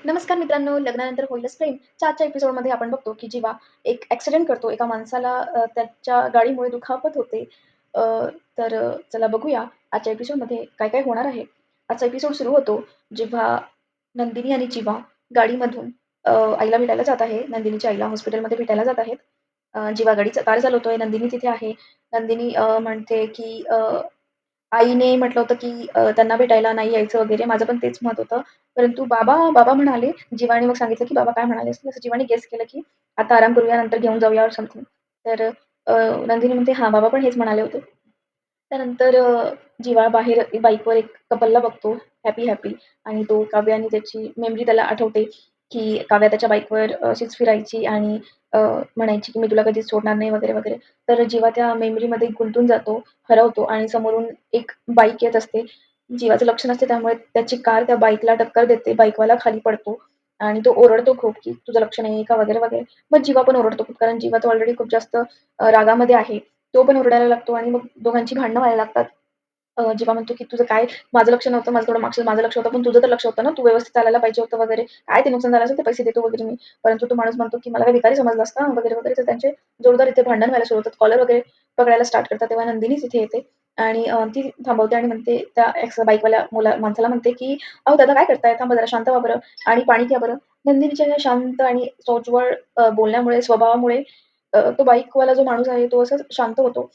नमस्कार मित्रांनो, लग्नानंतर होईलच प्रेमच्या आजच्या एपिसोडमध्ये आपण बघतो, की जेव्हा एक ॲक्सिडेंट करतो एका माणसाला त्याच्या गाडीमुळे दुखापत होते. अ, चला बघूया आजच्या एपिसोडमध्ये काय-काय होणार आहे. आजचा एपिसोड सुरू होतो जेव्हा नंदिनी आणि जीवा गाडीमधून आईला भेटायला जात आहे. नंदिनीच्या आईला हॉस्पिटलमध्ये भेटायला जात आहेत. जीवा कार चालवतोय, नंदिनी तिथे आहे. नंदिनी म्हणते, की आईने म्हटलं होतं, की त्यांना भेटायला नाही यायचं वगैरे. माझं पण तेच मत होतं. परंतु बाबा बाबा म्हणाले, जीवाने मग सांगितलं, की बाबा काय म्हणाले असतील, असं जीवाने गेस केलं, की आता आराम करूया, नंतर घेऊन जाऊया और समथिंग. तर अ, नंदिनी म्हणते, "हां, बाबा पण हेच म्हणाले होते." त्यानंतर जीवा बाहेर बाईकवर एक कपलला बघतो, हॅपी-हॅपी आणि तो काव्य आणि त्याची मेमरी त्याला आठवते, की काव्या त्याच्या बाईकवर अशीच फिरायची आणि अ, म्हणायची, की "मी तुला कधीच सोडणार नाही" वगैरे, वगैरे. तर जीवा त्या मेमरीमध्ये गुंतून जातो, हरवतो आणि समोरून एक बाईक येत असते. जीवाचं लक्ष नसते त्यामुळे त्याची कार त्या बाईकला टक्कर देते. बाईकवाला खाली पडतो आणि तो ओरडतो खूप, की "तुझं लक्ष नाहीये का?" वगैरे, वगैरे. मग जीवा पण ओरडतो खूप कारण जीवा तर ऑलरेडी खूप जास्त रागामध्ये आहे. तो पण ओरडायला लागतो आणि मग दोघांची भांडणं व्हायला लागतात. जेव्हा म्हणतो, की "तुझं काय माझं लक्ष नव्हतं, माझं थोडं मागचं माझं लक्ष होतं, पण तुझं तर लक्ष होतं ना, तू व्यवस्थित चालायला पाहिजे होतं वगैरे. काय ते नुकसान झालं असेल ते पैसे देतो वगैरे मी." परंतु तो माणूस म्हणतो, की "मला काय भिकारी समजलास का?" वगैरे, वगैरे. तर त्यांचे जोरदार इथे भांडण व्हायला सुरू होतात. कॉलर वगैरे पकडायला स्टार्ट करतात. तेव्हा नंदिनी तिथे येते आणि ती थांबवते आणि म्हणते त्या बाईकवाल्या माणसाला म्हणते, की "अहो दादा काय करताय? थांबा जरा शांत व्हा बरं आणि पाणी घ्या बरं." नंदिनीच्या या शांत आणि सोज्वळ बोलण्यामुळे, स्वभावामुळे तो बाईकवाला जो माणूस आहे तो असा शांत होतो.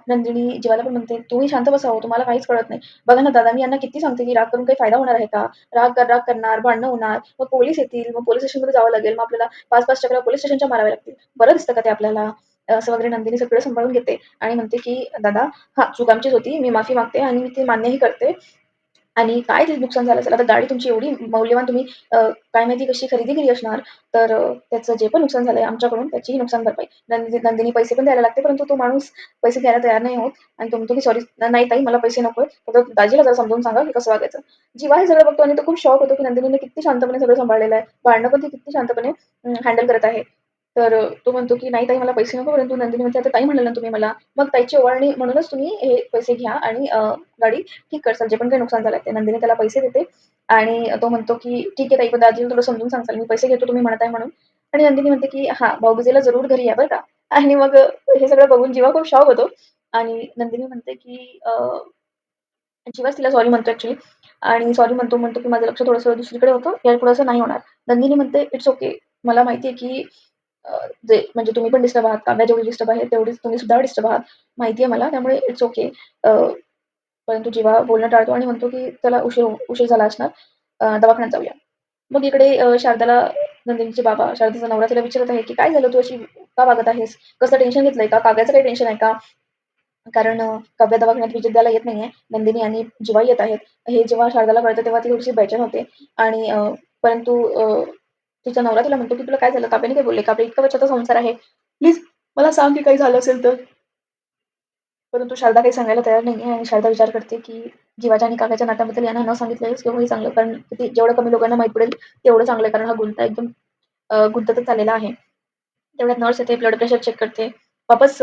नंदिनी जीवाला पण म्हणते, "तुम्ही शांत बसा हो, तुम्हाला काहीच कळत नाही. बघा ना दादा, मी यांना किती सांगते, की राग करून काही फायदा होणार आहे का? राग करणार, भांडणं होणार, मग पोलीस येतील, मग पोलीस स्टेशनमध्ये जावं लागेल, मग आपल्याला 5-5 चकरा पोलीस स्टेशनच्या माराव्या लागतील. बरं दिसतं का ते आपल्याला?" असं वगैरे नंदिनी सगळं सांभाळून घेते आणि म्हणते, की "दादा, हां, चूक आमचीच होती. मी माफी मागते आणि मी ते मान्यही करते. आणि काय ते नुकसान झालं असेल, आता गाडी तुमची एवढी मौल्यवान तुम्ही काय माहिती कशी खरेदी केली असणार, तर त्याचं जे पण नुकसान झालंय आमच्याकडून त्याचीही नुकसान भरपाई. नंदिनी पैसे पण द्यायला लागते, परंतु तो माणूस पैसे द्यायला तयार नाही होत आणि तो म्हणतो, की "सॉरी, नाही ताई मला पैसे नकोयत. फक्त दाजीला जरा समजावून सांगा, की कसं वागायचं." जीवा हे सगळं बघतो आणि तो खूप शॉक होतो, की नंदिनीने किती शांतपणे सगळं सांभाळलेलं आहे. भांडणं पण ती किती शांतपणे हँडल करत आहे. तर तो म्हणतो, की "नाही ताई मला पैसे नको." परंतु नंदिनी म्हणते, "आता ताई म्हणाले ना तुम्ही मला, मग ताईची ओवाळणी म्हणूनच तुम्ही हे पैसे घ्या आणि गाडी ठीक करसाल, जे पण काही नुकसान झालंय ते." नंदिनी त्याला पैसे देते आणि तो म्हणतो, की "ठीक आहे ताई, पण दाजीला थोडं समजून सांगसाल, मी पैसे घेतो तुम्ही म्हणताय म्हणून." आणि नंदिनी म्हणते, की "हां, भाऊबीजेला जरूर घरी या बरं का." आणि मग हे सगळं बघून जीवा खूप शॉक होतो आणि नंदिनी म्हणते, की जीवाच तिला सॉरी म्हणतो ॲक्चुअली आणि सॉरी म्हणतो, की "माझं लक्ष थोडंसं दुसरीकडे होतं, यापुढे असं नाही होणार." नंदिनी म्हणते, "इट्स ओके. मला माहिती आहे, की जे म्हणजे तुम्ही पण डिस्टर्ब आहात, काव्या जेवढी डिस्टर्ब आहे, तेवढीच तुम्ही सुद्धा डिस्टर्ब आहात. माहिती आहे मला, त्यामुळे इट्स ओके." परंतु जेव्हा बोलणं टाळतो आणि म्हणतो, की "चला उशीर उशीर झाला असणार, दवाखान्यात जाऊया." मग इकडे शारदाला नंदिनीचे बाबा, शारदाचा नवरा तिला विचारत आहे, की "काय झालं? तू अशी का वागत आहेस? कसलं टेन्शन घेतलंय का? काव्याचं काही टेन्शन आहे का?" कारण काव्या दवाखान्यात व्हिजिट द्यायला येत नाहीये. नंदिनी आणि जीवा येत आहेत. हे जेव्हा शारदाला कळतं तेव्हा ती थोडीशी बेचैन होते आणि परंतु तिचा नवरा तिला म्हणतो, की "तुला काय झालं? काव्याने काय बोलले का? आपला इतका वर्षाचा संसार आहे. प्लीज मला सांग, की काही झालं असेल तर." परंतु शारदा काही सांगायला तयार नाहीये आणि शारदा विचार करते, की जीवाच्या आणि काकाच्या नात्याबद्दल यांना न सांगितलेलंच केव्हाही चांगलं. कारण किती जेवढं कमी लोकांना माहीत पडेल तेवढं चांगलं आहे. कारण हा गुंता एकदम गुंततच चाललेला आहे. तेवढ्यात नर्स येते, ब्लड प्रेशर चेक करते. वापस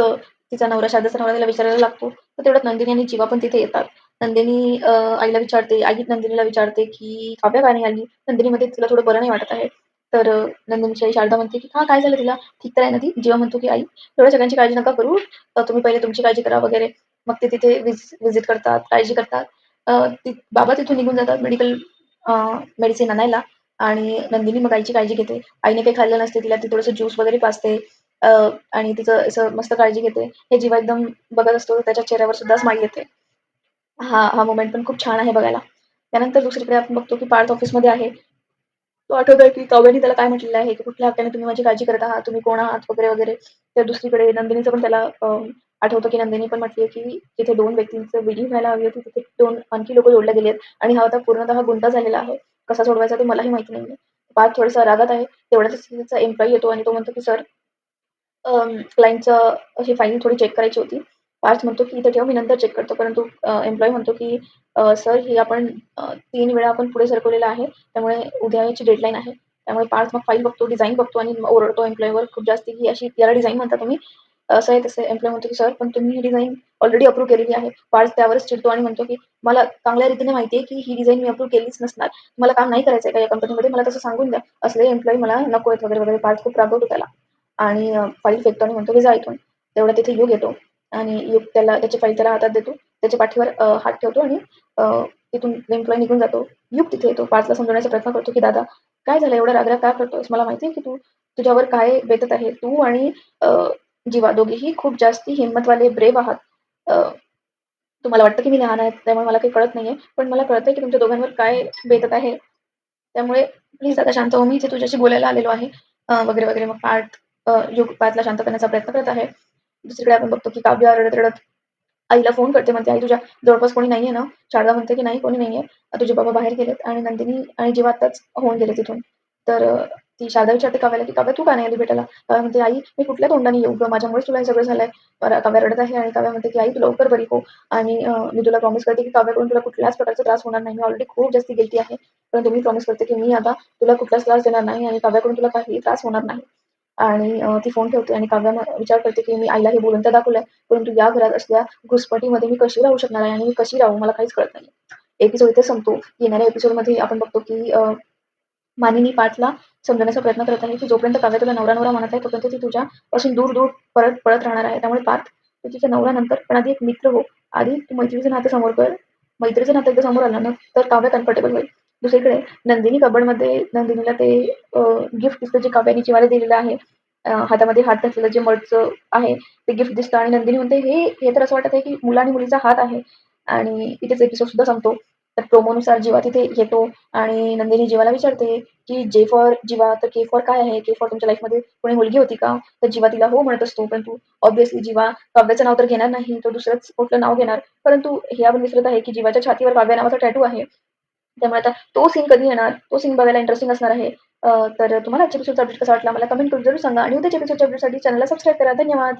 तिचा नवरा शारदाचा नवरा तिला विचारायला लागतो. तर तेवढ्यात नंदिनी आणि जीवा पण तिथे येतात. नंदिनी आईला विचारते, आई नंदिनीला विचारते, की "काव्या का नाही आली?" नंदिनीमध्ये तिला थोडं बरं नाही वाटत आहे. तर नंदिनीची आई शारदा म्हणते, की "हां, काय झालं तिला? ठीक तर आहे ना ती?" जीवा म्हणतो, की "आई, एवढ्या सगळ्यांची काळजी नका करू. तुम्ही पहिले तुमची काळजी करा वगैरे." मग ते तिथे व्हिजिट करतात, काळजी करतात. बाबा तिथून निघून जातात मेडिकल मेडिसिन आणायला आणि नंदिनी मग आईची काळजी घेते. आईने काही खाल्लं नसते, तिला ती थोडंसं ज्यूस वगैरे पाजते अ, आणि तिचं असं मस्त काळजी घेते. हे जीवा एकदम बघत असतो, त्याच्या चेहऱ्यावर सुद्धा स्माईल येते. हा मोमेंट पण खूप छान आहे बघायला. त्यानंतर दुसरीकडे आपण बघतो, की पार्थ ऑफिसमध्ये आहे. तो आठवतोय, की काव्याने त्याला काय म्हटलेलं आहे, की "कुठल्या हक्काने तुम्ही माझी काळजी करत आहात? तुम्ही कोण आहात?" वगैरे, वगैरे. तर दुसरीकडे नंदिनीचं पण त्याला आठवतं, की नंदिनी पण म्हटली आहे, की तिथे 2 व्यक्तींचं वेडिंग व्हायला हवी होती. तिथे 2 आणखी लोकं जोडले गेले आहेत आणि हा आता पूर्णतः गुंता झालेला आहे. कसा सोडवायचा ते मलाही माहिती नाहीये. पार्थ थोडासा रागात आहे. तेवढ्यातच तिचा एम्प्लॉयी येतो आणि तो म्हणतो, की "सर, क्लायंटचं ही फाईल थोडी चेक करायची होती." पार्थ म्हणतो, की "इथे ठेव, मी नंतर चेक करतो." परंतु एम्प्लॉयी म्हणतो, की सर ही आपण 3 वेळा आपण पुढे सरकवलेलं आहे. त्यामुळे उद्या याची डेडलाईन आहे." त्यामुळे पार्थ मग फाईल बघतो, डिझाइन बघतो आणि ओरडतो एम्प्लॉयीवर खूप जास्ती, की "अशी याला डिझाइन म्हणता तुम्ही? असं आहे तसं एम्प्लॉयी म्हणतो की सर पण तुम्ही ही डिझाईन ऑलरेडी अप्रूव्ह केलेली आहे. पार्थ त्यावरच चिडतो आणि म्हणतो की मला चांगल्या रीतीने माहिती आहे की ही डिझाईन मी अप्रूव्ह केलीच नसणार. मला काम नाही करायचंय का या कंपनीमध्ये, मला तसं सांगून द्या. असले एम्प्लॉयी मला नको आहेत वगैरे वगैरे. पार्थ खूप रागवतो त्याला आणि फाईल फेकतो आणि म्हणतो की जा इथून. तेवढा तिथे युग येतो आणि युग त्याची फाईल त्याला हातात देतो. त्याच्या पाठीवर हात ठेवतो आणि अ, तिथून एम्प्लॉयी निघून जातो. युग तिथे येतो. पार्थला समजवण्याचा प्रयत्न करतो की दादा काय झालं, एवढा राग का करतोयस? मला माहिती आहे की तुझ्यावर काय बेतत आहे. तू आणि जीवा दोघेही खूप जास्ती हिंमतवाले, ब्रेव्ह आहात. अ, तुम्हाला वाटतं की मी लहान आहे त्यामुळे मला काही कळत नाहीये. पण मला कळतंय की तुमच्या दोघांवर काय बेतत आहे. त्यामुळे प्लीज आता शांत हो. मी इथे तुझ्याशी बोलायला आलेलो आहे. वगैरे, वगैरे. मग युग पार्थला शांत करण्याचा प्रयत्न करत आहे. दुसरीकडे आपण बघतो की काव्य रडत-रडत आईला फोन करते. म्हणते, "आई तुझ्या जवळपास कोणी नाहीये ना?" शारदा म्हणते की "नाही कोणी नाहीये. तुझे बाबा बाहेर गेलेत." आणि नंदिनी आणि जीवा आत्ताच होऊन गेले तिथून. तर ती शारदा विचारते काव्याला की "काव्या तू का नाही आली भेटायला?" काव्या म्हणते, "आई मी कुठल्या तोंडाने येऊ गं? माझ्यामुळेच तुला हे सगळं झालंय." काव्या रडत आहे आणि काव्या म्हणते की "आई तू लवकर बरी हो आणि मी तुला प्रॉमिस करते की काव्याकडून तुला कुठल्याच प्रकारचा त्रास होणार नाही. मी ऑलरेडी खूप जास्ती गिल्टी आहे. परंतु मी प्रॉमिस करते की मी आता तुला कुठलाच त्रास देणार नाही आणि काव्याकडून तुला काहीही त्रास होणार नाही." आणि ती फोन ठेवते आणि काव्या विचार करते की मी आईला हे बोलून तर दाखवलंय, परंतु या घरात असल्या घुसपटीमध्ये मी कशी राहू शकणार आहे आणि मी कशी राहू मला काहीच कळत नाहीये. एपिसोड इथे संपतो. येणाऱ्या एपिसोडमध्ये आपण बघतो की मानिनी पार्थला समजवण्याचा प्रयत्न करत आहे की जोपर्यंत काव्य तुला नवरा-नवरा म्हणत आहे, तोपर्यंत ती तुझ्यापासून दूर-दूर पळत राहणार आहे. त्यामुळे पार्थ तू तिच्या नवऱ्यानंतर पण आधी एक मित्र हो. आधी तू मैत्रीचं नातं समोर कर. मैत्रीचं नातं एकदा समोर आलं ना, तर काव्य कम्फर्टेबल होईल. दुसरीकडे नंदिनी कबर्डमध्ये नंदिनीला ते गिफ्ट दिसतं जे काव्याने जिवाला दिलेलं आहे. हातामध्ये हात घातलेलं जे मडचं आहे, ते गिफ्ट दिसतं आणि नंदिनी म्हणते, "हे तर असं वाटत आहे की मुला आणि मुलीचा हात आहे." आणि इथेच एपिसोड सुद्धा संपतो. तर प्रोमोनुसार जीवा तिथे येतो आणि नंदिनी जीवाला विचारते की जे फॉर जीवा, तर के फॉर काय आहे? के फॉर तुमच्या लाईफमध्ये कोणी मुलगी होती का? तर जीवा तिला हो म्हणत असतो. परंतु ऑब्व्हियसली जीवा काव्याचं नाव तर घेणार नाही. तो दुसरंच कुठलं नाव घेणार. परंतु हे आपण विसरत आहे की जीवाच्या छातीवर काव्या नावाचा टॅटू आहे. त्यामुळे आता तो सीन कधी येणार? तो सीन बघायला इंटरेस्टिंग असणार आहे. तर तुम्हाला आजच्या एपिसोडचा अपडेट कसा वाटला मला कमेंट करून जरूर सांगा आणि उद्याच्या एपिसोडच्या अपडेटसाठी चॅनलला सबस्क्राईब करा. धन्यवाद.